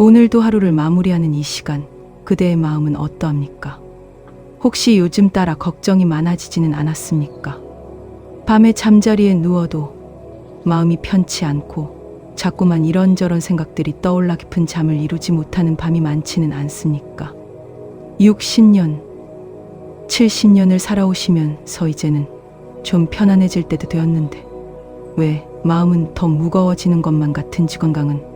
오늘도 하루를 마무리하는 이 시간, 그대의 마음은 어떠합니까? 혹시 요즘 따라 걱정이 많아지지는 않았습니까? 밤에 잠자리에 누워도 마음이 편치 않고 자꾸만 이런저런 생각들이 떠올라 깊은 잠을 이루지 못하는 밤이 많지는 않습니까? 60년, 70년을 살아오시면서 이제는 좀 편안해질 때도 되었는데 왜 마음은 더 무거워지는 것만 같은지, 건강은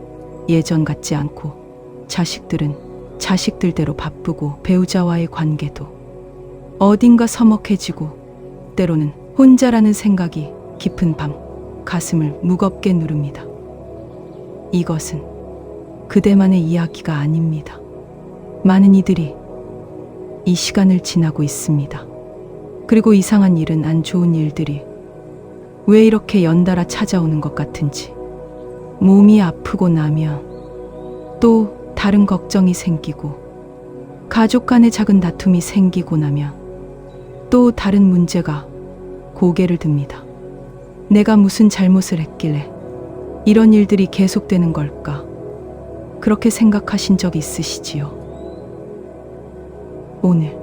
예전 같지 않고 자식들은 자식들대로 바쁘고 배우자와의 관계도 어딘가 서먹해지고 때로는 혼자라는 생각이 깊은 밤 가슴을 무겁게 누릅니다. 이것은 그대만의 이야기가 아닙니다. 많은 이들이 이 시간을 지나고 있습니다. 그리고 이상한 일은, 안 좋은 일들이 왜 이렇게 연달아 찾아오는 것 같은지, 몸이 아프고 나면 또 다른 걱정이 생기고, 가족 간의 작은 다툼이 생기고 나면 또 다른 문제가 고개를 듭니다. 내가 무슨 잘못을 했길래 이런 일들이 계속되는 걸까? 그렇게 생각하신 적 있으시지요? 오늘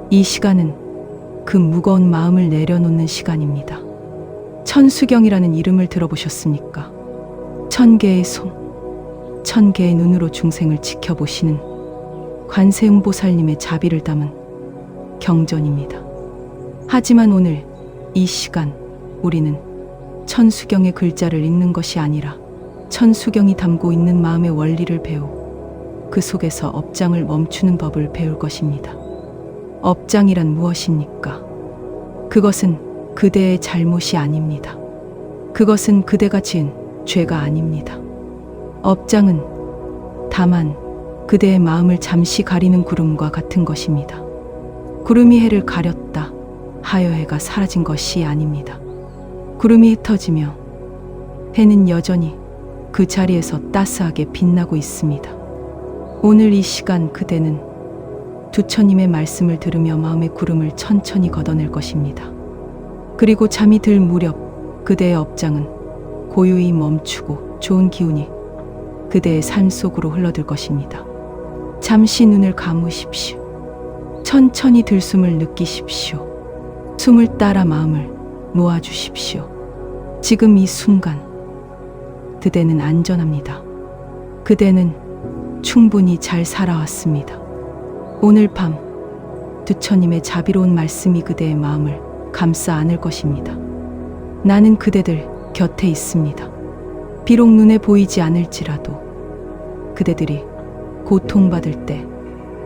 이 시간은 그 무거운 마음을 내려놓는 시간입니다. 천수경이라는 이름을 들어보셨습니까? 1000개의 손, 1000개의 눈으로 중생을 지켜보시는 관세음보살님의 자비를 담은 경전입니다. 하지만 오늘 이 시간 우리는 천수경의 글자를 읽는 것이 아니라 천수경이 담고 있는 마음의 원리를 배우고 그 속에서 업장을 멈추는 법을 배울 것입니다. 업장이란 무엇입니까? 그것은 그대의 잘못이 아닙니다. 그것은 그대가 지은 죄가 아닙니다. 업장은 다만 그대의 마음을 잠시 가리는 구름과 같은 것입니다. 구름이 해를 가렸다 하여 해가 사라진 것이 아닙니다. 구름이 흩어지며 해는 여전히 그 자리에서 따스하게 빛나고 있습니다. 오늘 이 시간 그대는 두처님의 말씀을 들으며 마음의 구름을 천천히 걷어낼 것입니다. 그리고 잠이 들 무렵 그대의 업장은 고요히 멈추고 좋은 기운이 그대의 삶 속으로 흘러들 것입니다. 잠시 눈을 감으십시오. 천천히 들숨을 느끼십시오. 숨을 따라 마음을 놓아주십시오. 지금 이 순간 그대는 안전합니다. 그대는 충분히 잘 살아왔습니다. 오늘 밤 두처님의 자비로운 말씀이 그대의 마음을 감싸 안을 것입니다. 나는 그대들 곁에 있습니다. 비록 눈에 보이지 않을지라도 그대들이 고통받을 때,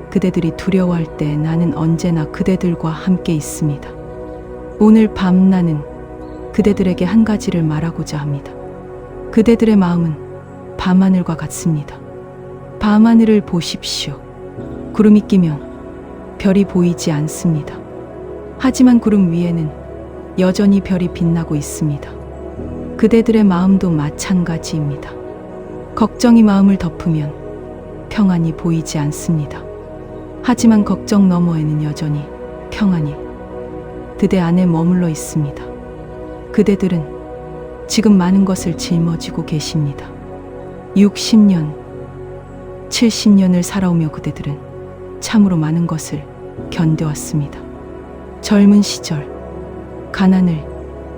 그대들이 두려워할 때 나는 언제나 그대들과 함께 있습니다. 오늘 밤 나는 그대들에게 한 가지를 말하고자 합니다. 그대들의 마음은 밤하늘과 같습니다. 밤하늘을 보십시오. 구름이 끼면 별이 보이지 않습니다. 하지만 구름 위에는 여전히 별이 빛나고 있습니다. 그대들의 마음도 마찬가지입니다. 걱정이 마음을 덮으면 평안이 보이지 않습니다. 하지만 걱정 너머에는 여전히 평안이 그대 안에 머물러 있습니다. 그대들은 지금 많은 것을 짊어지고 계십니다. 60년, 70년을 살아오며 그대들은 참으로 많은 것을 견뎌왔습니다. 젊은 시절 가난을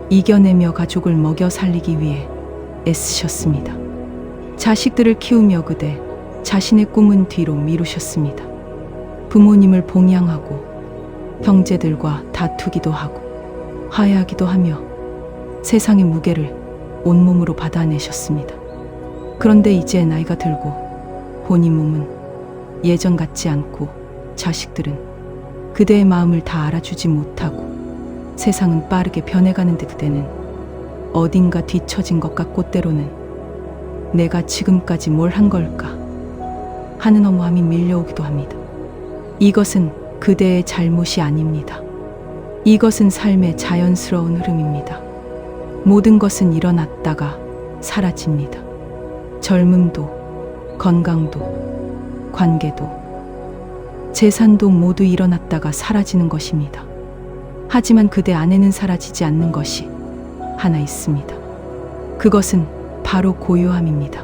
이겨내며 가족을 먹여 살리기 위해 애쓰셨습니다. 자식들을 키우며 그대 자신의 꿈은 뒤로 미루셨습니다. 부모님을 봉양하고 형제들과 다투기도 하고 화해하기도 하며 세상의 무게를 온몸으로 받아내셨습니다. 그런데 이제 나이가 들고 본인 몸은 예전 같지 않고 자식들은 그대의 마음을 다 알아주지 못하고 세상은 빠르게 변해가는데 그대는 어딘가 뒤처진 것 같고 때로는 내가 지금까지 뭘 한 걸까 하는 허무함이 밀려오기도 합니다. 이것은 그대의 잘못이 아닙니다. 이것은 삶의 자연스러운 흐름입니다. 모든 것은 일어났다가 사라집니다. 젊음도, 건강도, 관계도, 재산도 모두 일어났다가 사라지는 것입니다. 하지만 그대 안에는 사라지지 않는 것이 하나 있습니다. 그것은 바로 고요함입니다.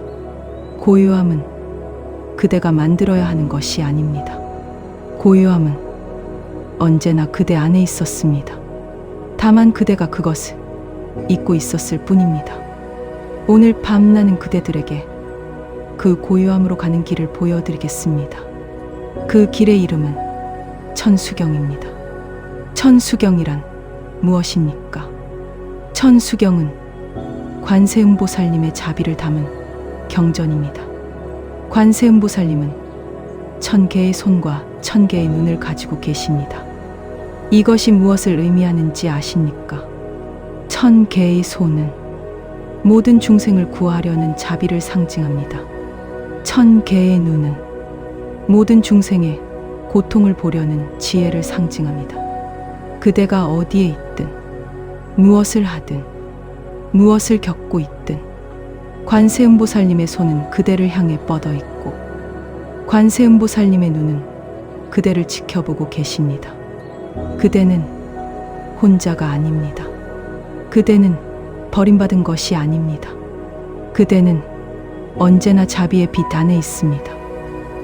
고요함은 그대가 만들어야 하는 것이 아닙니다. 고요함은 언제나 그대 안에 있었습니다. 다만 그대가 그것을 잊고 있었을 뿐입니다. 오늘 밤 나는 그대들에게 그 고요함으로 가는 길을 보여드리겠습니다. 그 길의 이름은 천수경입니다. 천수경이란 무엇입니까? 천수경은 관세음보살님의 자비를 담은 경전입니다. 관세음보살님은 1000개의 손과 1000개의 눈을 가지고 계십니다. 이것이 무엇을 의미하는지 아십니까? 1000개의 손은 모든 중생을 구하려는 자비를 상징합니다. 1000개의 눈은 모든 중생의 고통을 보려는 지혜를 상징합니다. 그대가 어디에 있든 무엇을 하든 무엇을 겪고 있든 관세음보살님의 손은 그대를 향해 뻗어 있고 관세음보살님의 눈은 그대를 지켜보고 계십니다. 그대는 혼자가 아닙니다. 그대는 버림받은 것이 아닙니다. 그대는 언제나 자비의 빛 안에 있습니다.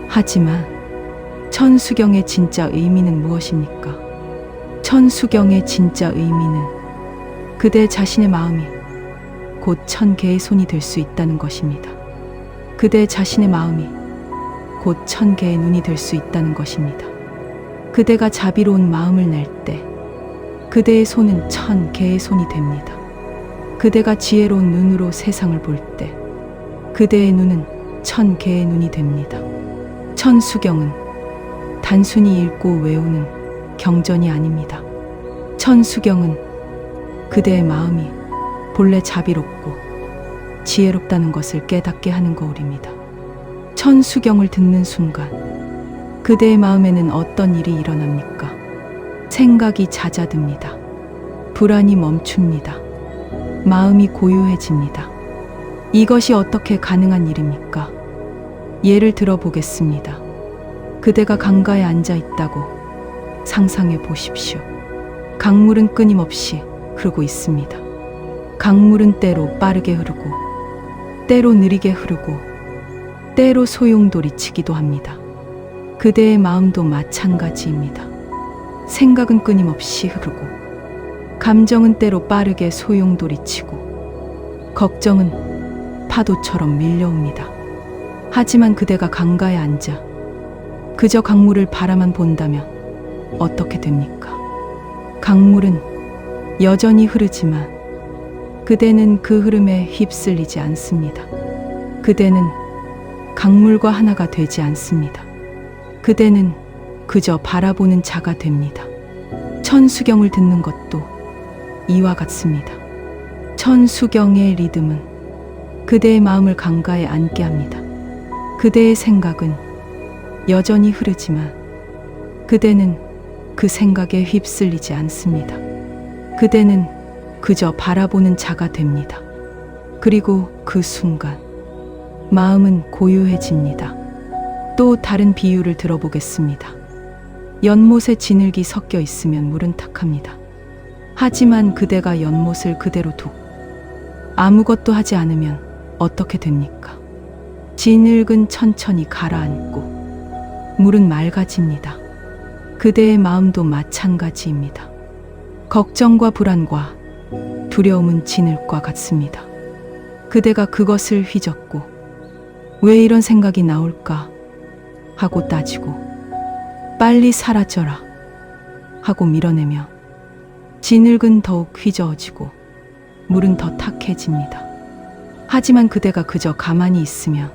하지만 천수경의 진짜 의미는 무엇입니까? 천수경의 진짜 의미는 그대 자신의 마음이 곧 1000개의 손이 될 수 있다는 것입니다. 그대 자신의 마음이 곧 1000개의 눈이 될 수 있다는 것입니다. 그대가 자비로운 마음을 낼 때 그대의 손은 1000개의 손이 됩니다. 그대가 지혜로운 눈으로 세상을 볼 때 그대의 눈은 1000개의 눈이 됩니다. 천수경은 단순히 읽고 외우는 경전이 아닙니다. 천수경은 그대의 마음이 본래 자비롭고 지혜롭다는 것을 깨닫게 하는 거울입니다. 천수경을 듣는 순간 그대의 마음에는 어떤 일이 일어납니까? 생각이 잦아듭니다. 불안이 멈춥니다. 마음이 고요해집니다. 이것이 어떻게 가능한 일입니까? 예를 들어 보겠습니다. 그대가 강가에 앉아 있다고 상상해 보십시오. 강물은 끊임없이 흐르고 있습니다. 강물은 때로 빠르게 흐르고 때로 느리게 흐르고 때로 소용돌이치기도 합니다. 그대의 마음도 마찬가지입니다. 생각은 끊임없이 흐르고 감정은 때로 빠르게 소용돌이치고 걱정은 파도처럼 밀려옵니다. 하지만 그대가 강가에 앉아 그저 강물을 바라만 본다면 어떻게 됩니까? 강물은 여전히 흐르지만 그대는 그 흐름에 휩쓸리지 않습니다. 그대는 강물과 하나가 되지 않습니다. 그대는 그저 바라보는 자가 됩니다. 천수경을 듣는 것도 이와 같습니다. 천수경의 리듬은 그대의 마음을 강가에 앉게 합니다. 그대의 생각은 여전히 흐르지만 그대는 그 생각에 휩쓸리지 않습니다. 그대는 그저 바라보는 자가 됩니다. 그리고 그 순간 마음은 고요해집니다. 또 다른 비유를 들어보겠습니다. 연못에 진흙이 섞여 있으면 물은 탁합니다. 하지만 그대가 연못을 그대로 두고 아무것도 하지 않으면 어떻게 됩니까? 진흙은 천천히 가라앉고 물은 맑아집니다. 그대의 마음도 마찬가지입니다. 걱정과 불안과 두려움은 진흙과 같습니다. 그대가 그것을 휘젓고 왜 이런 생각이 나올까 하고 따지고 빨리 사라져라 하고 밀어내며 진흙은 더욱 휘저어지고 물은 더 탁해집니다. 하지만 그대가 그저 가만히 있으면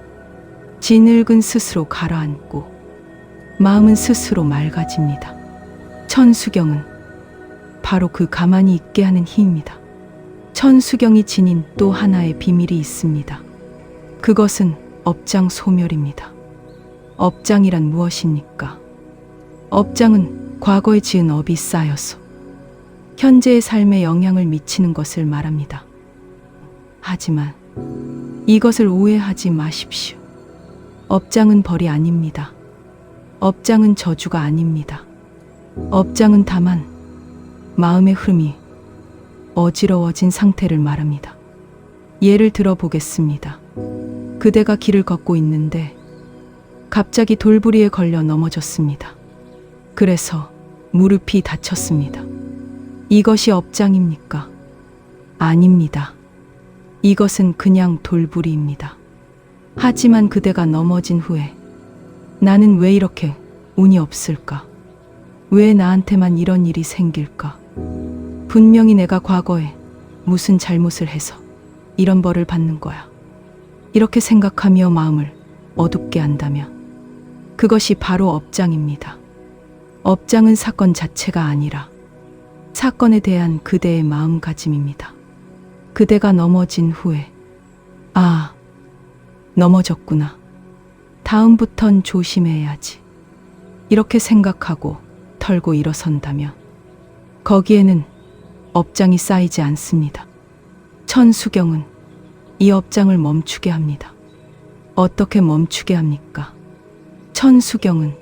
진흙은 스스로 가라앉고 마음은 스스로 맑아집니다. 천수경은 바로 그 가만히 있게 하는 힘입니다. 천수경이 지닌 또 하나의 비밀이 있습니다. 그것은 업장 소멸입니다. 업장이란 무엇입니까? 업장은 과거에 지은 업이 쌓여서 현재의 삶에 영향을 미치는 것을 말합니다. 하지만 이것을 오해하지 마십시오. 업장은 벌이 아닙니다. 업장은 저주가 아닙니다. 업장은 다만 마음의 흐름이 어지러워진 상태를 말합니다. 예를 들어 보겠습니다. 그대가 길을 걷고 있는데 갑자기 돌부리에 걸려 넘어졌습니다. 그래서 무릎이 다쳤습니다. 이것이 업장입니까? 아닙니다. 이것은 그냥 돌부리입니다. 하지만 그대가 넘어진 후에 나는 왜 이렇게 운이 없을까? 왜 나한테만 이런 일이 생길까? 분명히 내가 과거에 무슨 잘못을 해서 이런 벌을 받는 거야. 이렇게 생각하며 마음을 어둡게 한다면 그것이 바로 업장입니다. 업장은 사건 자체가 아니라 사건에 대한 그대의 마음가짐입니다. 그대가 넘어진 후에 아, 넘어졌구나. 다음부턴 조심해야지. 이렇게 생각하고 털고 일어선다면 거기에는 업장이 쌓이지 않습니다. 천수경은 이 업장을 멈추게 합니다. 어떻게 멈추게 합니까? 천수경은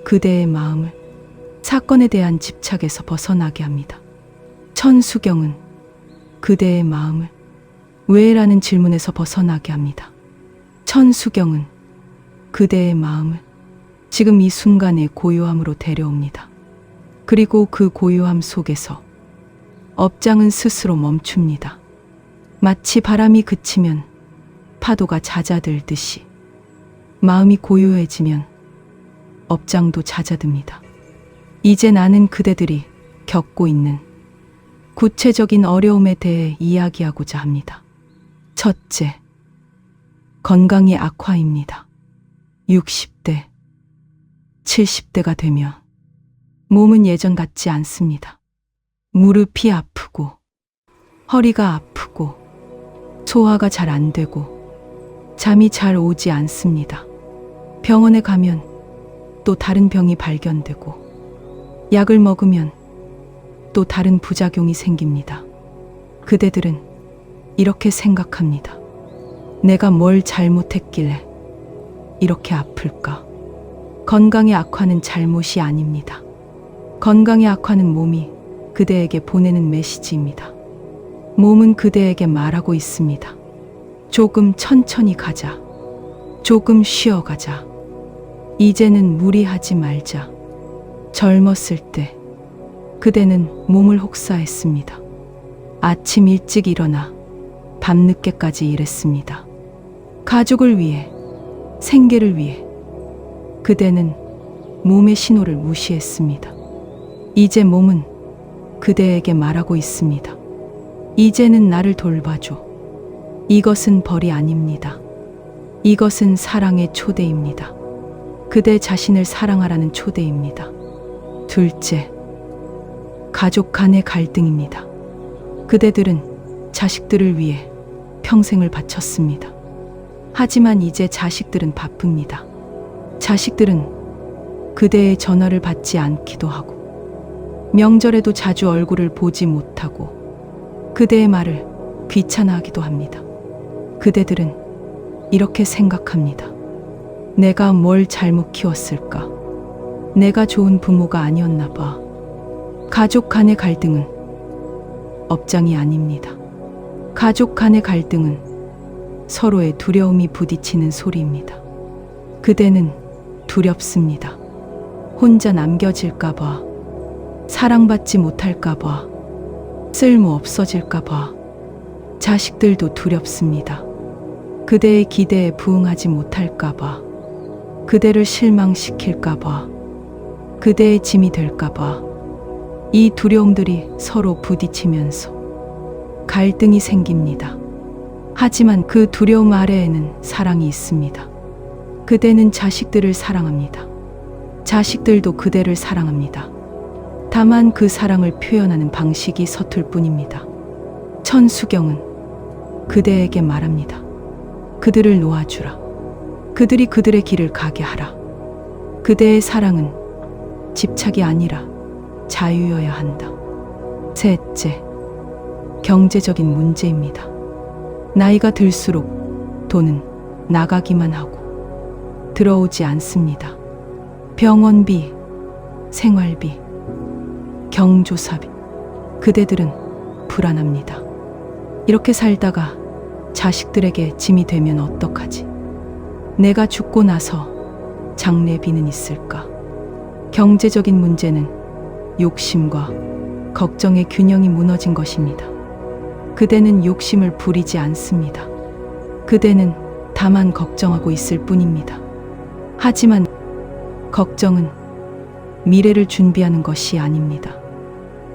그대의 마음을 사건에 대한 집착에서 벗어나게 합니다. 천수경은 그대의 마음을 왜라는 질문에서 벗어나게 합니다. 천수경은 그대의 마음을 지금 이 순간의 고요함으로 데려옵니다. 그리고 그 고요함 속에서 업장은 스스로 멈춥니다. 마치 바람이 그치면 파도가 잦아들듯이 마음이 고요해지면 업장도 잦아듭니다. 이제 나는 그대들이 겪고 있는 구체적인 어려움에 대해 이야기하고자 합니다. 첫째, 건강의 악화입니다. 60대, 70대가 되면 몸은 예전 같지 않습니다. 무릎이 아프고 허리가 아프고 소화가 잘 안 되고 잠이 잘 오지 않습니다. 병원에 가면 또 다른 병이 발견되고 약을 먹으면 또 다른 부작용이 생깁니다. 그대들은 이렇게 생각합니다. 내가 뭘 잘못했길래 이렇게 아플까? 건강의 악화는 잘못이 아닙니다. 건강의 악화는 몸이 그대에게 보내는 메시지입니다. 몸은 그대에게 말하고 있습니다. 조금 천천히 가자. 조금 쉬어가자. 이제는 무리하지 말자. 젊었을 때 그대는 몸을 혹사했습니다. 아침 일찍 일어나 밤늦게까지 일했습니다. 가족을 위해, 생계를 위해 그대는 몸의 신호를 무시했습니다. 이제 몸은 그대에게 말하고 있습니다. 이제는 나를 돌봐줘. 이것은 벌이 아닙니다. 이것은 사랑의 초대입니다. 그대 자신을 사랑하라는 초대입니다. 둘째, 가족 간의 갈등입니다. 그대들은 자식들을 위해 평생을 바쳤습니다. 하지만 이제 자식들은 바쁩니다. 자식들은 그대의 전화를 받지 않기도 하고 명절에도 자주 얼굴을 보지 못하고 그대의 말을 귀찮아하기도 합니다. 그대들은 이렇게 생각합니다. 내가 뭘 잘못 키웠을까? 내가 좋은 부모가 아니었나 봐. 가족 간의 갈등은 업장이 아닙니다. 가족 간의 갈등은 서로의 두려움이 부딪히는 소리입니다. 그대는 두렵습니다. 혼자 남겨질까봐, 사랑받지 못할까봐, 쓸모 없어질까봐. 자식들도 두렵습니다. 그대의 기대에 부응하지 못할까봐, 그대를 실망시킬까봐, 그대의 짐이 될까봐. 이 두려움들이 서로 부딪히면서 갈등이 생깁니다. 하지만 그 두려움 아래에는 사랑이 있습니다. 그대는 자식들을 사랑합니다. 자식들도 그대를 사랑합니다. 다만 그 사랑을 표현하는 방식이 서툴 뿐입니다. 천수경은 그대에게 말합니다. 그들을 놓아주라. 그들이 그들의 길을 가게 하라. 그대의 사랑은 집착이 아니라 자유여야 한다. 셋째, 경제적인 문제입니다. 나이가 들수록 돈은 나가기만 하고 들어오지 않습니다. 병원비, 생활비, 경조사비. 그대들은 불안합니다. 이렇게 살다가 자식들에게 짐이 되면 어떡하지? 내가 죽고 나서 장래비는 있을까? 경제적인 문제는 욕심과 걱정의 균형이 무너진 것입니다. 그대는 욕심을 부리지 않습니다. 그대는 다만 걱정하고 있을 뿐입니다. 하지만 걱정은 미래를 준비하는 것이 아닙니다.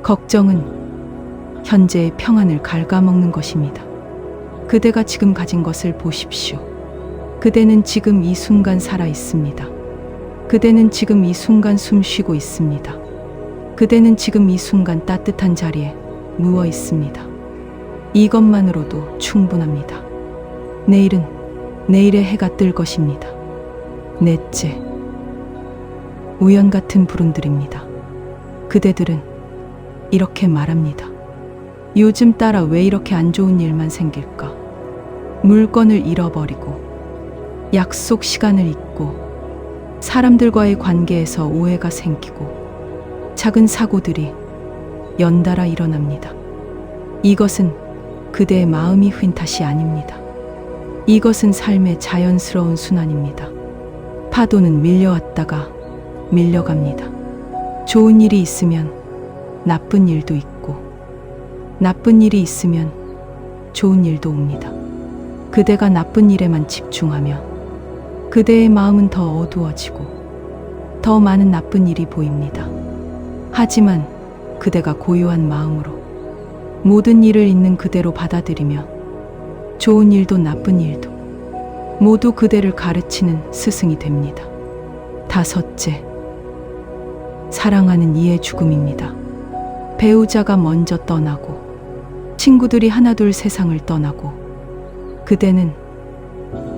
걱정은 현재의 평안을 갉아먹는 것입니다. 그대가 지금 가진 것을 보십시오. 그대는 지금 이 순간 살아 있습니다. 그대는 지금 이 순간 숨 쉬고 있습니다. 그대는 지금 이 순간 따뜻한 자리에 누워 있습니다. 이것만으로도 충분합니다. 내일은 내일의 해가 뜰 것입니다. 넷째, 우연 같은 불운들입니다. 그대들은 이렇게 말합니다. 요즘 따라 왜 이렇게 안 좋은 일만 생길까? 물건을 잃어버리고, 약속 시간을 잊고, 사람들과의 관계에서 오해가 생기고, 작은 사고들이 연달아 일어납니다. 이것은 그대의 마음이 휜 탓이 아닙니다. 이것은 삶의 자연스러운 순환입니다. 파도는 밀려왔다가 밀려갑니다. 좋은 일이 있으면 나쁜 일도 있고, 나쁜 일이 있으면 좋은 일도 옵니다. 그대가 나쁜 일에만 집중하며 그대의 마음은 더 어두워지고 더 많은 나쁜 일이 보입니다. 하지만 그대가 고요한 마음으로 모든 일을 있는 그대로 받아들이며 좋은 일도 나쁜 일도 모두 그대를 가르치는 스승이 됩니다. 다섯째, 사랑하는 이의 죽음입니다. 배우자가 먼저 떠나고 친구들이 하나둘 세상을 떠나고 그대는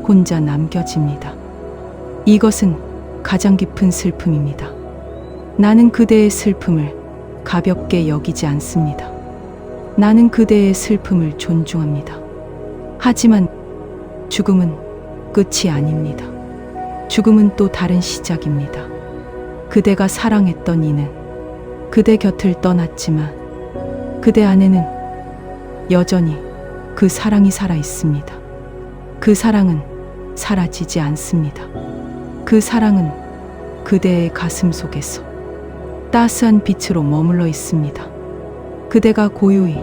혼자 남겨집니다. 이것은 가장 깊은 슬픔입니다. 나는 그대의 슬픔을 가볍게 여기지 않습니다. 나는 그대의 슬픔을 존중합니다. 하지만 죽음은 끝이 아닙니다. 죽음은 또 다른 시작입니다. 그대가 사랑했던 이는 그대 곁을 떠났지만 그대 안에는 여전히 그 사랑이 살아 있습니다. 그 사랑은 사라지지 않습니다. 그 사랑은 그대의 가슴 속에서 따스한 빛으로 머물러 있습니다. 그대가 고요히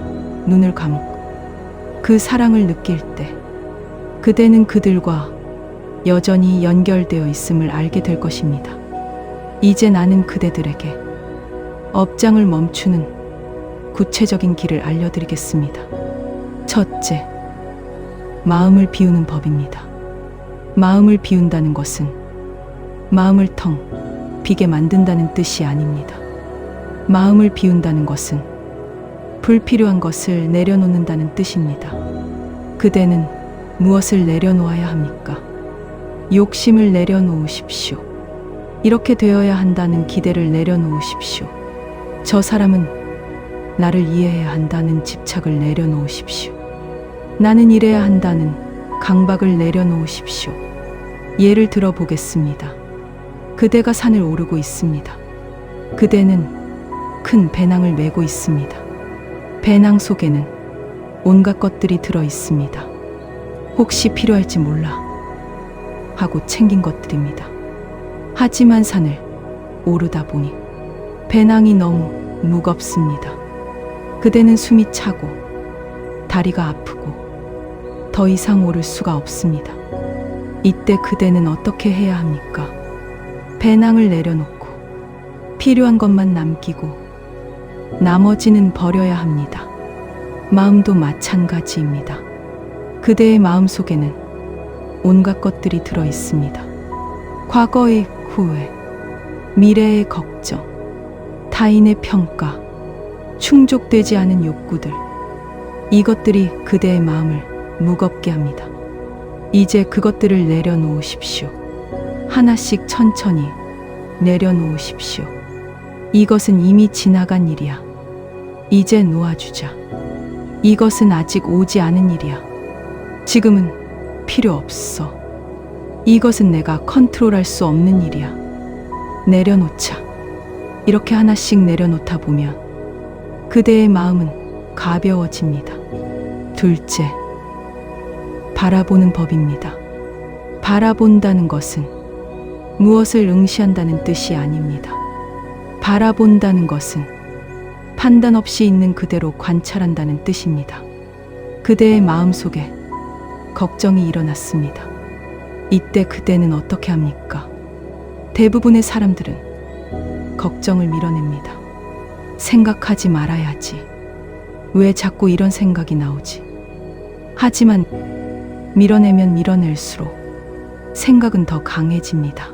눈을 감고 그 사랑을 느낄 때 그대는 그들과 여전히 연결되어 있음을 알게 될 것입니다. 이제 나는 그대들에게 업장을 멈추는 구체적인 길을 알려드리겠습니다. 첫째, 마음을 비우는 법입니다. 마음을 비운다는 것은 마음을 텅 비게 만든다는 뜻이 아닙니다. 마음을 비운다는 것은 불필요한 것을 내려놓는다는 뜻입니다. 그대는 무엇을 내려놓아야 합니까? 욕심을 내려놓으십시오. 이렇게 되어야 한다는 기대를 내려놓으십시오. 저 사람은 나를 이해해야 한다는 집착을 내려놓으십시오. 나는 이래야 한다는 강박을 내려놓으십시오. 예를 들어 보겠습니다. 그대가 산을 오르고 있습니다. 그대는 큰 배낭을 메고 있습니다. 배낭 속에는 온갖 것들이 들어 있습니다. 혹시 필요할지 몰라 하고 챙긴 것들입니다. 하지만 산을 오르다 보니 배낭이 너무 무겁습니다. 그대는 숨이 차고 다리가 아프고 더 이상 오를 수가 없습니다. 이때 그대는 어떻게 해야 합니까? 배낭을 내려놓고 필요한 것만 남기고 나머지는 버려야 합니다. 마음도 마찬가지입니다. 그대의 마음 속에는 온갖 것들이 들어 있습니다. 과거의 후회, 미래의 걱정, 타인의 평가, 충족되지 않은 욕구들, 이것들이 그대의 마음을 무겁게 합니다. 이제 그것들을 내려놓으십시오. 하나씩 천천히 내려놓으십시오. 이것은 이미 지나간 일이야. 이제 놓아주자. 이것은 아직 오지 않은 일이야. 지금은 필요 없어. 이것은 내가 컨트롤할 수 없는 일이야. 내려놓자. 이렇게 하나씩 내려놓다 보면 그대의 마음은 가벼워집니다. 둘째, 바라보는 법입니다. 바라본다는 것은 무엇을 응시한다는 뜻이 아닙니다. 바라본다는 것은 판단 없이 있는 그대로 관찰한다는 뜻입니다. 그대의 마음속에 걱정이 일어났습니다. 이때 그대는 어떻게 합니까? 대부분의 사람들은 걱정을 밀어냅니다. 생각하지 말아야지. 왜 자꾸 이런 생각이 나오지? 하지만 밀어내면 밀어낼수록 생각은 더 강해집니다.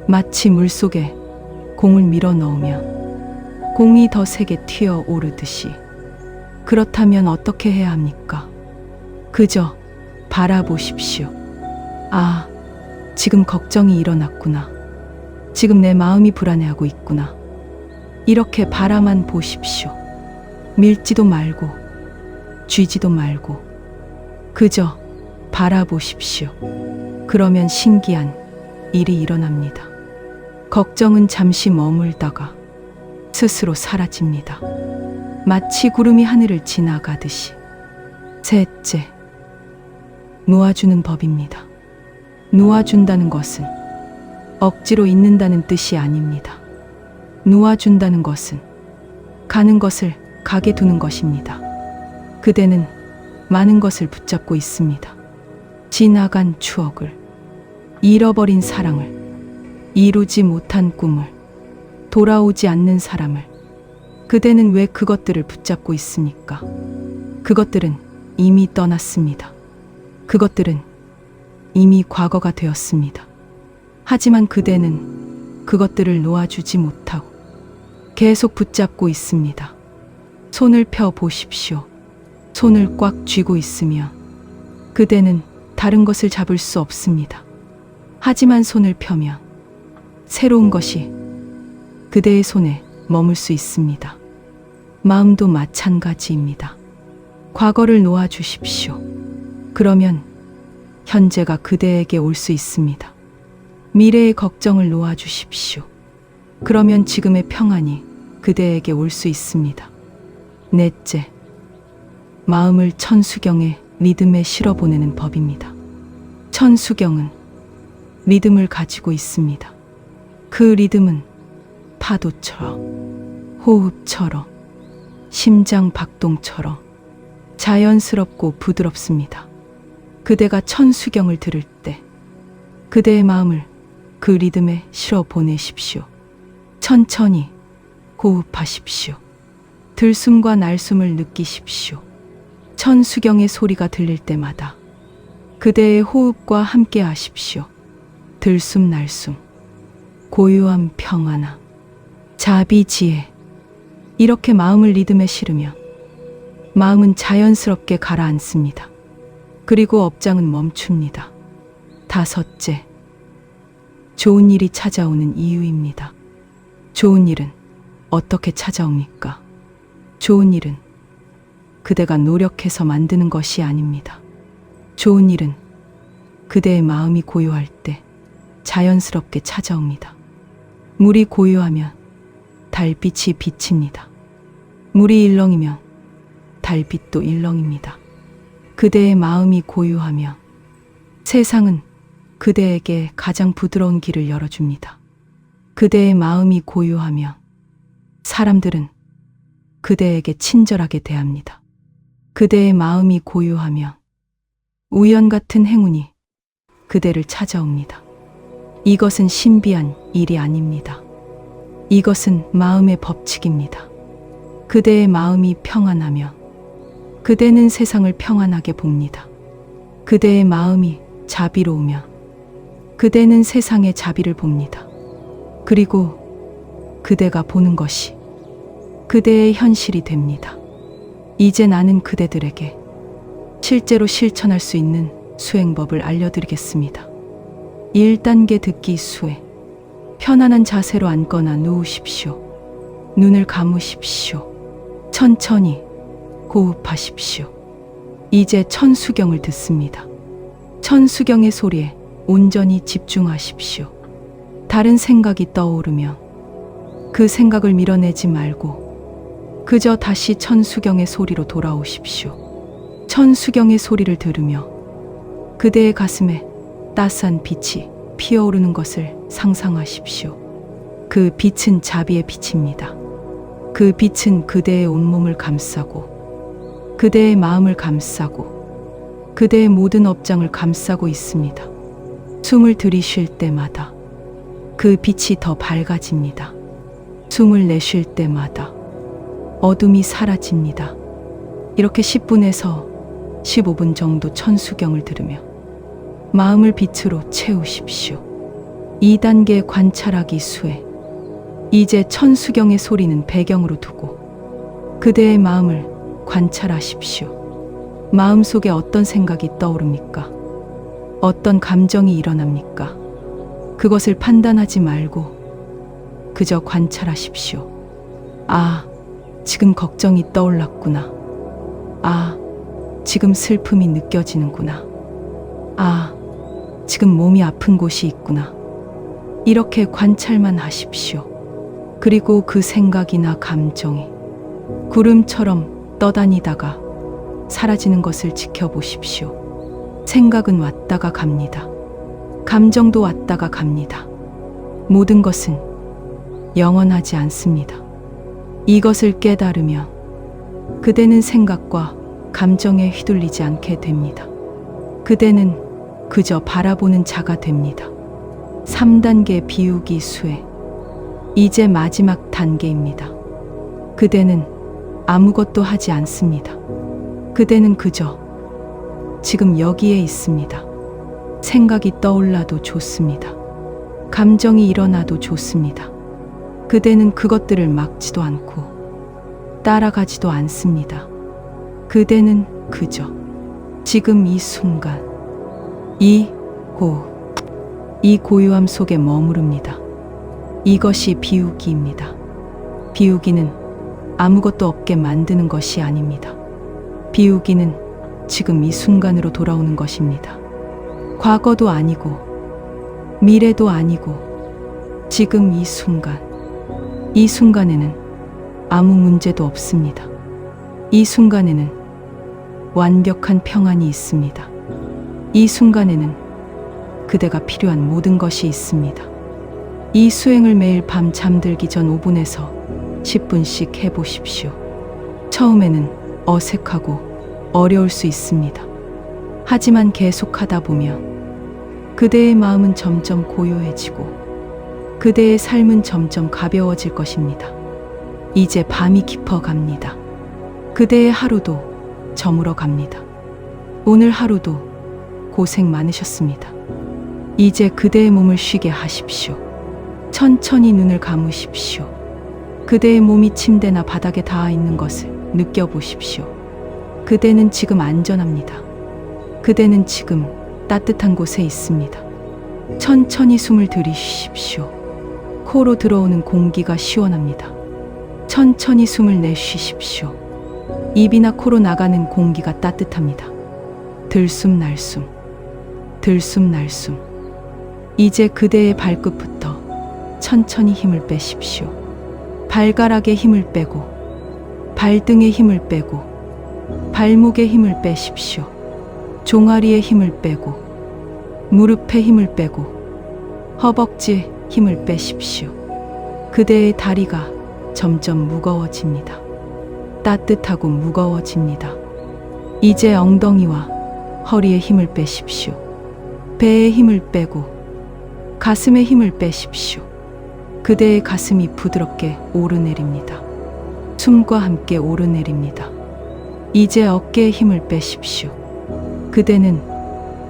마치 물속에 공을 밀어 넣으면 공이 더 세게 튀어 오르듯이. 그렇다면 어떻게 해야 합니까? 그저 바라보십시오. 아, 지금 걱정이 일어났구나. 지금 내 마음이 불안해하고 있구나. 이렇게 바라만 보십시오. 밀지도 말고 쥐지도 말고 그저 바라보십시오. 그러면 신기한 일이 일어납니다. 걱정은 잠시 머물다가 스스로 사라집니다. 마치 구름이 하늘을 지나가듯이. 셋째, 놓아주는 법입니다. 놓아준다는 것은 억지로 있는다는 뜻이 아닙니다. 놓아준다는 것은 가는 것을 가게 두는 것입니다. 그대는 많은 것을 붙잡고 있습니다. 지나간 추억을, 잃어버린 사랑을, 이루지 못한 꿈을, 돌아오지 않는 사람을. 그대는 왜 그것들을 붙잡고 있습니까? 그것들은 이미 떠났습니다. 그것들은 이미 과거가 되었습니다. 하지만 그대는 그것들을 놓아주지 못하고 계속 붙잡고 있습니다. 손을 펴 보십시오. 손을 꽉 쥐고 있으면 그대는 다른 것을 잡을 수 없습니다. 하지만 손을 펴면 새로운 것이 그대의 손에 머물 수 있습니다. 마음도 마찬가지입니다. 과거를 놓아주십시오. 그러면 현재가 그대에게 올 수 있습니다. 미래의 걱정을 놓아주십시오. 그러면 지금의 평안이 그대에게 올 수 있습니다. 넷째, 마음을 천수경의 리듬에 실어보내는 법입니다. 천수경은 리듬을 가지고 있습니다. 그 리듬은 파도처럼, 호흡처럼, 심장 박동처럼 자연스럽고 부드럽습니다. 그대가 천수경을 들을 때 그대의 마음을 그 리듬에 실어 보내십시오. 천천히 호흡하십시오. 들숨과 날숨을 느끼십시오. 천수경의 소리가 들릴 때마다 그대의 호흡과 함께 하십시오. 들숨 날숨, 고요함 평안함, 자비지혜. 이렇게 마음을 리듬에 실으면 마음은 자연스럽게 가라앉습니다. 그리고 업장은 멈춥니다. 다섯째, 좋은 일이 찾아오는 이유입니다. 좋은 일은 어떻게 찾아옵니까? 좋은 일은 그대가 노력해서 만드는 것이 아닙니다. 좋은 일은 그대의 마음이 고요할 때 자연스럽게 찾아옵니다. 물이 고요하면 달빛이 비칩니다. 물이 일렁이면 달빛도 일렁입니다. 그대의 마음이 고요하면 세상은 그대에게 가장 부드러운 길을 열어줍니다. 그대의 마음이 고요하면 사람들은 그대에게 친절하게 대합니다. 그대의 마음이 고요하면 우연 같은 행운이 그대를 찾아옵니다. 이것은 신비한 일이 아닙니다. 이것은 마음의 법칙입니다. 그대의 마음이 평안하며 그대는 세상을 평안하게 봅니다. 그대의 마음이 자비로우며 그대는 세상의 자비를 봅니다. 그리고 그대가 보는 것이 그대의 현실이 됩니다. 이제 나는 그대들에게 실제로 실천할 수 있는 수행법을 알려드리겠습니다. 1단계 듣기 수행. 편안한 자세로 앉거나 누우십시오. 눈을 감으십시오. 천천히 호흡하십시오. 이제 천수경을 듣습니다. 천수경의 소리에 온전히 집중하십시오. 다른 생각이 떠오르며 그 생각을 밀어내지 말고 그저 다시 천수경의 소리로 돌아오십시오. 천수경의 소리를 들으며 그대의 가슴에 따스한 빛이 피어오르는 것을 상상하십시오. 그 빛은 자비의 빛입니다. 그 빛은 그대의 온몸을 감싸고 그대의 마음을 감싸고 그대의 모든 업장을 감싸고 있습니다. 숨을 들이쉴 때마다 그 빛이 더 밝아집니다. 숨을 내쉴 때마다 어둠이 사라집니다. 이렇게 10분에서 15분 정도 천수경을 들으며 마음을 빛으로 채우십시오. 2단계 관찰하기 수행. 이제 천수경의 소리는 배경으로 두고 그대의 마음을 관찰하십시오. 마음속에 어떤 생각이 떠오릅니까? 어떤 감정이 일어납니까? 그것을 판단하지 말고 그저 관찰하십시오. 아, 지금 걱정이 떠올랐구나. 아, 지금 슬픔이 느껴지는구나. 아, 지금 몸이 아픈 곳이 있구나. 이렇게 관찰만 하십시오. 그리고 그 생각이나 감정이 구름처럼 떠다니다가 사라지는 것을 지켜보십시오. 생각은 왔다가 갑니다. 감정도 왔다가 갑니다. 모든 것은 영원하지 않습니다. 이것을 깨달으면 그대는 생각과 감정에 휘둘리지 않게 됩니다. 그대는 그저 바라보는 자가 됩니다. 3단계 비우기 수행. 이제 마지막 단계입니다. 그대는 아무것도 하지 않습니다. 그대는 그저 지금 여기에 있습니다. 생각이 떠올라도 좋습니다. 감정이 일어나도 좋습니다. 그대는 그것들을 막지도 않고 따라가지도 않습니다. 그대는 그저 지금 이 순간, 이 고요함 속에 머무릅니다. 이것이 비우기입니다. 비우기는 아무것도 없게 만드는 것이 아닙니다. 비우기는 지금 이 순간으로 돌아오는 것입니다. 과거도 아니고 미래도 아니고 지금 이 순간. 이 순간에는 아무 문제도 없습니다. 이 순간에는 완벽한 평안이 있습니다. 이 순간에는 그대가 필요한 모든 것이 있습니다. 이 수행을 매일 밤 잠들기 전 5분에서 10분씩 해보십시오. 처음에는 어색하고 어려울 수 있습니다. 하지만 계속하다 보면 그대의 마음은 점점 고요해지고 그대의 삶은 점점 가벼워질 것입니다. 이제 밤이 깊어갑니다. 그대의 하루도 저물어 갑니다. 오늘 하루도 고생 많으셨습니다. 이제 그대의 몸을 쉬게 하십시오. 천천히 눈을 감으십시오. 그대의 몸이 침대나 바닥에 닿아 있는 것을 느껴보십시오. 그대는 지금 안전합니다. 그대는 지금 따뜻한 곳에 있습니다. 천천히 숨을 들이쉬십시오. 코로 들어오는 공기가 시원합니다. 천천히 숨을 내쉬십시오. 입이나 코로 나가는 공기가 따뜻합니다. 들숨날숨, 들숨날숨. 이제 그대의 발끝부터 천천히 힘을 빼십시오. 발가락에 힘을 빼고, 발등에 힘을 빼고, 발목에 힘을 빼십시오. 종아리에 힘을 빼고, 무릎에 힘을 빼고, 허벅지에 힘을 빼십시오. 그대의 다리가 점점 무거워집니다. 따뜻하고 무거워집니다. 이제 엉덩이와 허리에 힘을 빼십시오. 배에 힘을 빼고 가슴에 힘을 빼십시오. 그대의 가슴이 부드럽게 오르내립니다. 숨과 함께 오르내립니다. 이제 어깨에 힘을 빼십시오. 그대는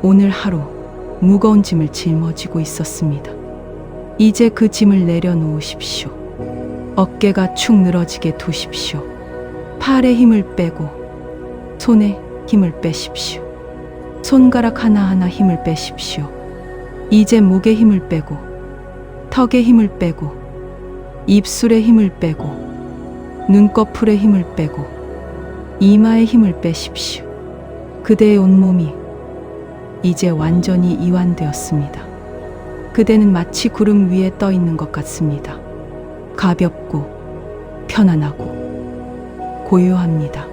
오늘 하루 무거운 짐을 짊어지고 있었습니다. 이제 그 짐을 내려놓으십시오. 어깨가 축 늘어지게 두십시오. 팔에 힘을 빼고 손에 힘을 빼십시오. 손가락 하나하나 힘을 빼십시오. 이제 목에 힘을 빼고 턱에 힘을 빼고 입술에 힘을 빼고 눈꺼풀에 힘을 빼고 이마에 힘을 빼십시오. 그대의 온몸이 이제 완전히 이완되었습니다. 그대는 마치 구름 위에 떠 있는 것 같습니다. 가볍고 편안하고 고요합니다.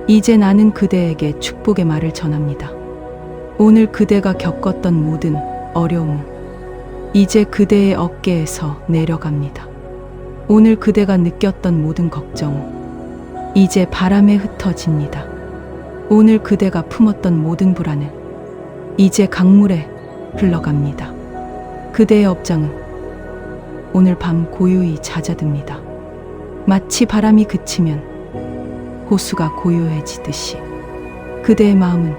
이제 나는 그대에게 축복의 말을 전합니다. 오늘 그대가 겪었던 모든 어려움, 이제 그대의 어깨에서 내려갑니다. 오늘 그대가 느꼈던 모든 걱정, 이제 바람에 흩어집니다. 오늘 그대가 품었던 모든 불안은 이제 강물에 흘러갑니다. 그대의 업장은 오늘 밤 고요히 잦아듭니다. 마치 바람이 그치면 호수가 고요해지듯이 그대의 마음은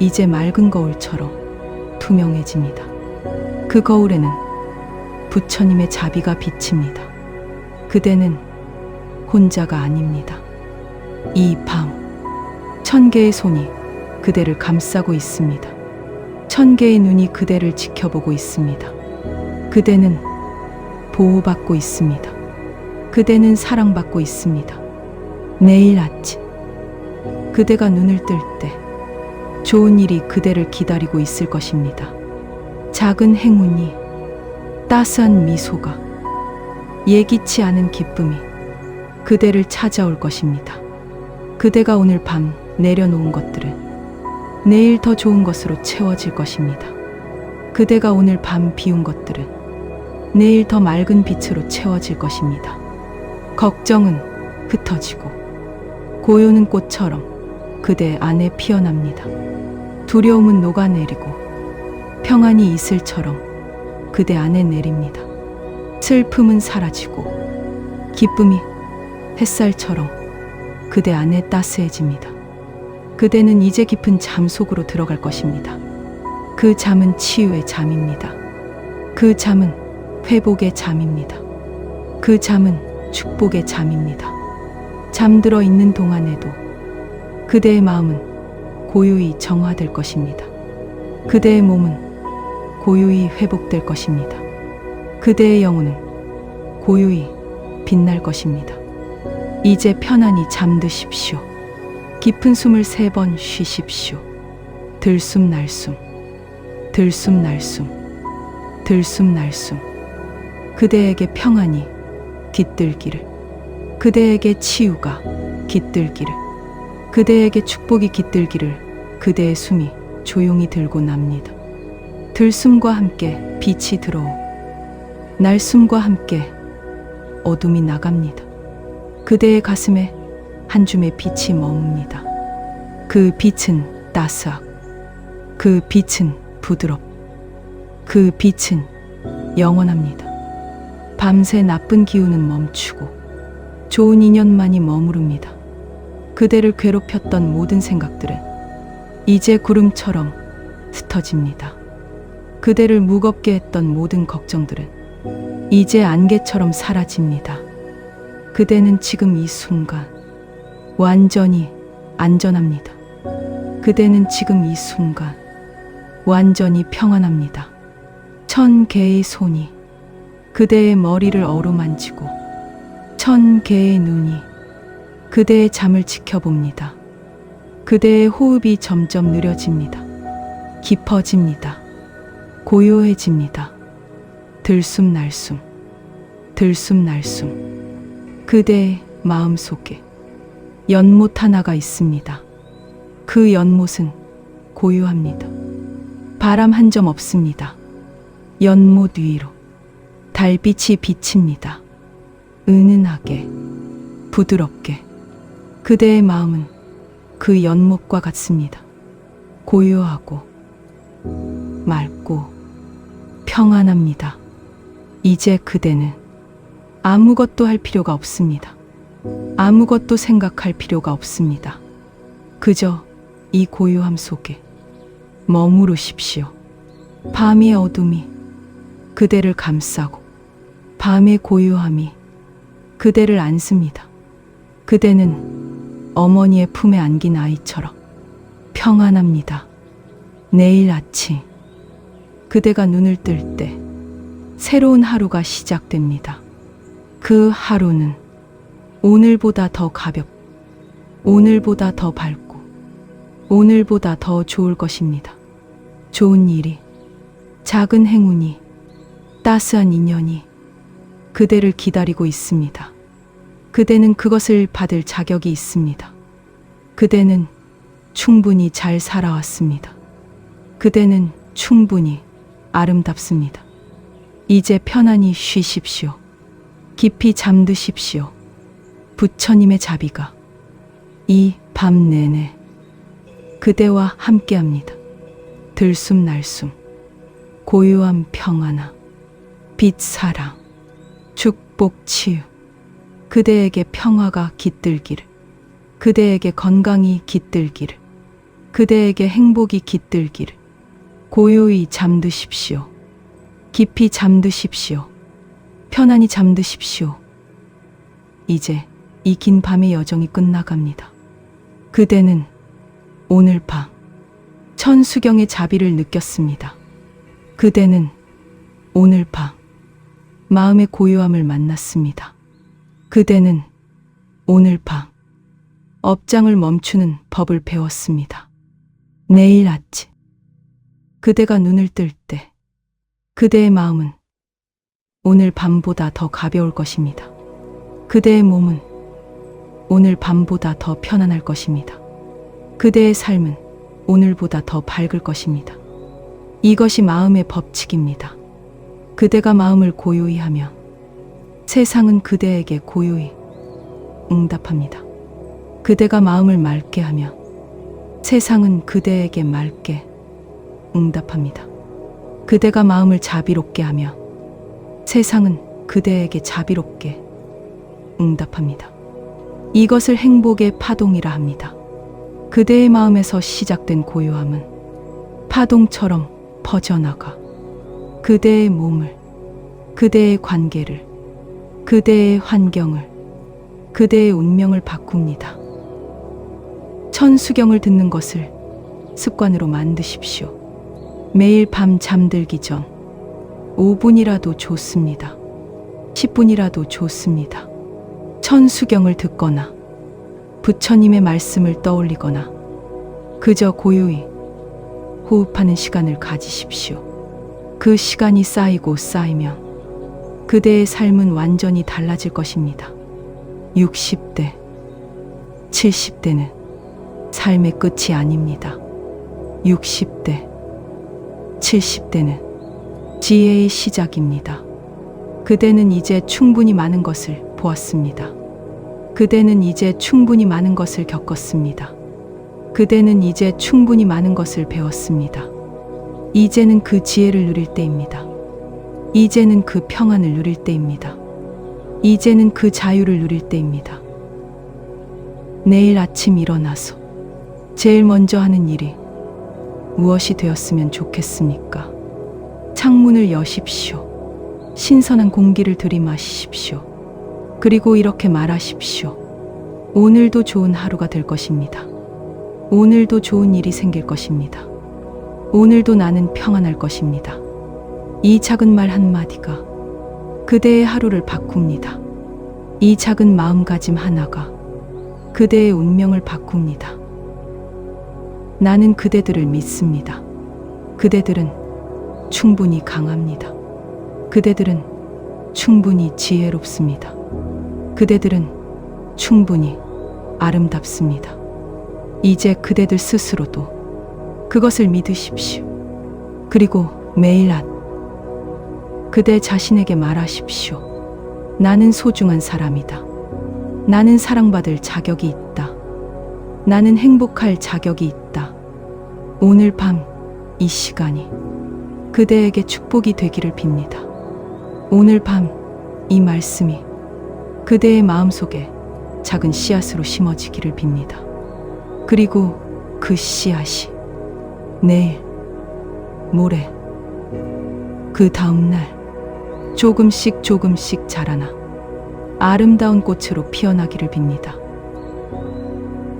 이제 맑은 거울처럼 투명해집니다. 그 거울에는 부처님의 자비가 비칩니다. 그대는 혼자가 아닙니다. 이 밤, 1000개의 손이 그대를 감싸고 있습니다. 1000개의 눈이 그대를 지켜보고 있습니다. 그대는 보호받고 있습니다. 그대는 사랑받고 있습니다. 내일 아침, 그대가 눈을 뜰 때 좋은 일이 그대를 기다리고 있을 것입니다. 작은 행운이, 따스한 미소가, 예기치 않은 기쁨이 그대를 찾아올 것입니다. 그대가 오늘 밤 내려놓은 것들은 내일 더 좋은 것으로 채워질 것입니다. 그대가 오늘 밤 비운 것들은 내일 더 맑은 빛으로 채워질 것입니다. 걱정은 흩어지고 고요는 꽃처럼 그대 안에 피어납니다. 두려움은 녹아내리고 평안이 이슬처럼 그대 안에 내립니다. 슬픔은 사라지고 기쁨이 햇살처럼 그대 안에 따스해집니다. 그대는 이제 깊은 잠 속으로 들어갈 것입니다. 그 잠은 치유의 잠입니다. 그 잠은 회복의 잠입니다. 그 잠은 축복의 잠입니다. 잠들어 있는 동안에도 그대의 마음은 고요히 정화될 것입니다. 그대의 몸은 고요히 회복될 것입니다. 그대의 영혼은 고요히 빛날 것입니다. 이제 편안히 잠드십시오. 깊은 숨을 3번 쉬십시오. 들숨 날숨, 들숨 날숨, 들숨 날숨. 그대에게 평안이 깃들기를, 그대에게 치유가 깃들기를, 그대에게 축복이 깃들기를. 그대의 숨이 조용히 들고 납니다. 들숨과 함께 빛이 들어오, 날숨과 함께 어둠이 나갑니다. 그대의 가슴에 한 줌의 빛이 머뭅니다. 그 빛은 따스하고, 그 빛은 부드럽고, 그 빛은 영원합니다. 밤새 나쁜 기운은 멈추고 좋은 인연만이 머무릅니다. 그대를 괴롭혔던 모든 생각들은 이제 구름처럼 흩어집니다. 그대를 무겁게 했던 모든 걱정들은 이제 안개처럼 사라집니다. 그대는 지금 이 순간 완전히 안전합니다. 그대는 지금 이 순간 완전히 평안합니다. 1000개의 손이 그대의 머리를 어루만지고 1000개의 눈이 그대의 잠을 지켜봅니다. 그대의 호흡이 점점 느려집니다. 깊어집니다. 고요해집니다. 들숨 날숨, 들숨 날숨. 그대의 마음속에 연못 하나가 있습니다. 그 연못은 고요합니다. 바람 한 점 없습니다. 연못 위로 달빛이 비칩니다. 은은하게, 부드럽게. 그대의 마음은 그 연못과 같습니다. 고요하고 맑고 평안합니다. 이제 그대는 아무것도 할 필요가 없습니다. 아무것도 생각할 필요가 없습니다. 그저 이 고요함 속에 머무르십시오. 밤의 어둠이 그대를 감싸고 밤의 고요함이 그대를 안습니다. 그대는 어머니의 품에 안긴 아이처럼 평안합니다. 내일 아침 그대가 눈을 뜰 때 새로운 하루가 시작됩니다. 그 하루는 오늘보다 더 가볍고 오늘보다 더 밝고 오늘보다 더 좋을 것입니다. 좋은 일이, 작은 행운이, 따스한 인연이 그대를 기다리고 있습니다. 그대는 그것을 받을 자격이 있습니다. 그대는 충분히 잘 살아왔습니다. 그대는 충분히 아름답습니다. 이제 편안히 쉬십시오. 깊이 잠드십시오. 부처님의 자비가 이 밤 내내 그대와 함께합니다. 들숨날숨, 고요함 평안함, 빛 사랑, 축복 치유. 그대에게 평화가 깃들기를, 그대에게 건강이 깃들기를, 그대에게 행복이 깃들기를. 고요히 잠드십시오. 깊이 잠드십시오. 편안히 잠드십시오. 이제 이 긴 밤의 여정이 끝나갑니다. 그대는 오늘 밤 천수경의 자비를 느꼈습니다. 그대는 오늘 밤 마음의 고요함을 만났습니다. 그대는 오늘 밤 업장을 멈추는 법을 배웠습니다. 내일 아침 그대가 눈을 뜰 때 그대의 마음은 오늘 밤보다 더 가벼울 것입니다. 그대의 몸은 오늘 밤보다 더 편안할 것입니다. 그대의 삶은 오늘보다 더 밝을 것입니다. 이것이 마음의 법칙입니다. 그대가 마음을 고요히 하면 세상은 그대에게 고요히 응답합니다. 그대가 마음을 맑게 하면 세상은 그대에게 맑게 응답합니다. 그대가 마음을 자비롭게 하면 세상은 그대에게 자비롭게 응답합니다. 이것을 행복의 파동이라 합니다. 그대의 마음에서 시작된 고요함은 파동처럼 퍼져나가 그대의 몸을, 그대의 관계를, 그대의 환경을, 그대의 운명을 바꿉니다. 천수경을 듣는 것을 습관으로 만드십시오. 매일 밤 잠들기 전 5분이라도 좋습니다. 10분이라도 좋습니다. 천수경을 듣거나 부처님의 말씀을 떠올리거나 그저 고요히 호흡하는 시간을 가지십시오. 그 시간이 쌓이고 쌓이면 그대의 삶은 완전히 달라질 것입니다. 60대, 70대는 삶의 끝이 아닙니다. 60대, 70대는 지혜의 시작입니다. 그대는 이제 충분히 많은 것을 보았습니다. 그대는 이제 충분히 많은 것을 겪었습니다. 그대는 이제 충분히 많은 것을 배웠습니다. 이제는 그 지혜를 누릴 때입니다. 이제는 그 평안을 누릴 때입니다. 이제는 그 자유를 누릴 때입니다. 내일 아침 일어나서 제일 먼저 하는 일이 무엇이 되었으면 좋겠습니까? 창문을 여십시오. 신선한 공기를 들이마시십시오. 그리고 이렇게 말하십시오. 오늘도 좋은 하루가 될 것입니다. 오늘도 좋은 일이 생길 것입니다. 오늘도 나는 평안할 것입니다. 이 작은 말 한마디가 그대의 하루를 바꿉니다. 이 작은 마음가짐 하나가 그대의 운명을 바꿉니다. 나는 그대들을 믿습니다. 그대들은 충분히 강합니다. 그대들은 충분히 지혜롭습니다. 그대들은 충분히 아름답습니다. 이제 그대들 스스로도 그것을 믿으십시오. 그리고 매일 그대 자신에게 말하십시오. 나는 소중한 사람이다. 나는 사랑받을 자격이 있다. 나는 행복할 자격이 있다. 오늘 밤 이 시간이 그대에게 축복이 되기를 빕니다. 오늘 밤 이 말씀이 그대의 마음속에 작은 씨앗으로 심어지기를 빕니다. 그리고 그 씨앗이 내일, 모레, 그 다음날 조금씩 조금씩 자라나 아름다운 꽃으로 피어나기를 빕니다.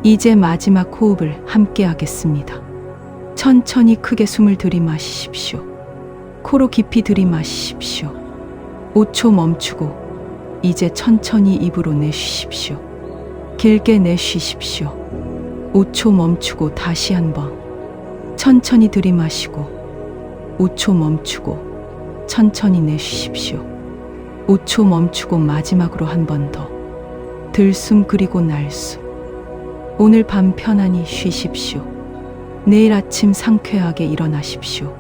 이제 마지막 호흡을 함께 하겠습니다. 천천히 크게 숨을 들이마시십시오. 코로 깊이 들이마시십시오. 5초 멈추고 이제 천천히 입으로 내쉬십시오. 길게 내쉬십시오. 5초 멈추고 다시 한번 천천히 들이마시고 5초 멈추고 천천히 내쉬십시오. 5초 멈추고 마지막으로 한 번 더 들숨 그리고 날숨. 오늘 밤 편안히 쉬십시오. 내일 아침 상쾌하게 일어나십시오.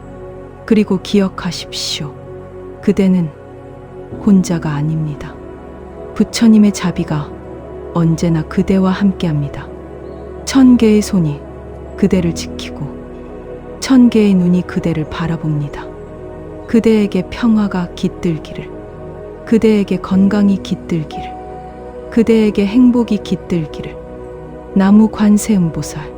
그리고 기억하십시오. 그대는 혼자가 아닙니다. 부처님의 자비가 언제나 그대와 함께합니다. 1000개의 손이 그대를 지키고 1000개의 눈이 그대를 바라봅니다. 그대에게 평화가 깃들기를, 그대에게 건강이 깃들기를, 그대에게 행복이 깃들기를. 나무 관세음보살